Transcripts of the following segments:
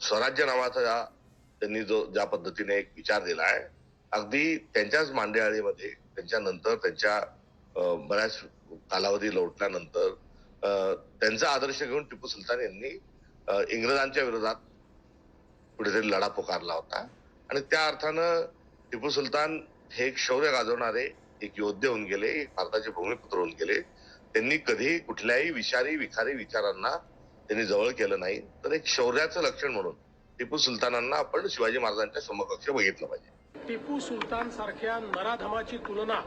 स्वराज्य नावाचा त्यांनी ज्या पद्धतीने एक विचार दिला आहे, अगदी त्यांच्याच मांडेआळीमध्ये त्यांच्यानंतर त्यांच्या बऱ्याच कालावधी लोटल्यानंतर त्यांचा आदर्श घेऊन टिपू सुलतान यांनी इंग्रजांच्या विरोधात कुठेतरी लढा पुकारला होता. आणि त्या अर्थानं टिपू सुलतान हे एक शौर्य गाजवणारे एक योद्धे होऊन गेले, एक भारताचे भूमिपुत्र होऊन गेले. त्यांनी कधी कुठल्याही विखारी विचारांना त्यांनी जवळ केलं नाही. तर एक शौर्याचं लक्षण म्हणून टिपू सुलतानांना आपण शिवाजी महाराजांच्या समकक्ष बघितलं पाहिजे. टिपू सुलतान सारख्या नराधमाची तुलना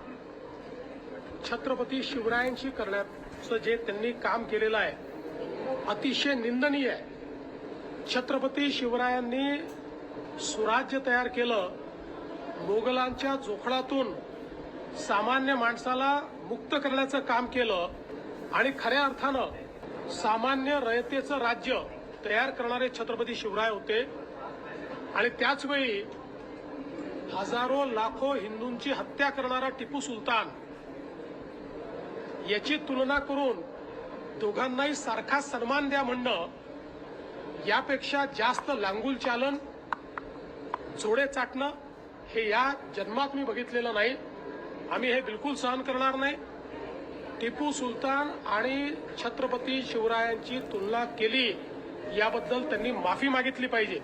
छत्रपती शिवरायांशी करण्याचं जे त्यांनी काम केलेलं आहे अतिशय निंदनीय आहे. छत्रपती शिवरायांनी सुराज्य तयार केलं, मोगलांच्या जोखडातून सामान्य माणसाला मुक्त करण्याचं काम केलं आणि खऱ्या अर्थानं सामान्य रयतेचं राज्य तयार करणारे छत्रपती शिवराय होते. आणि त्याचवेळी हजारो लाखो हिंदूंची हत्या करणारा टिपू सुलतान याची तुलना करून दोघांनाही सारखा सन्मान द्या म्हणणं यापेक्षा जास्त लांगुल चालन, जोडे चाटणं हे या जन्मात मी बघितलेलं नाही. आम्ही हे बिलकुल सहन करणार नाही. टिपू सुलतान आणि छत्रपती शिवरायांची तुलना केली याबद्दल त्यांनी माफी मागितली पाहिजे.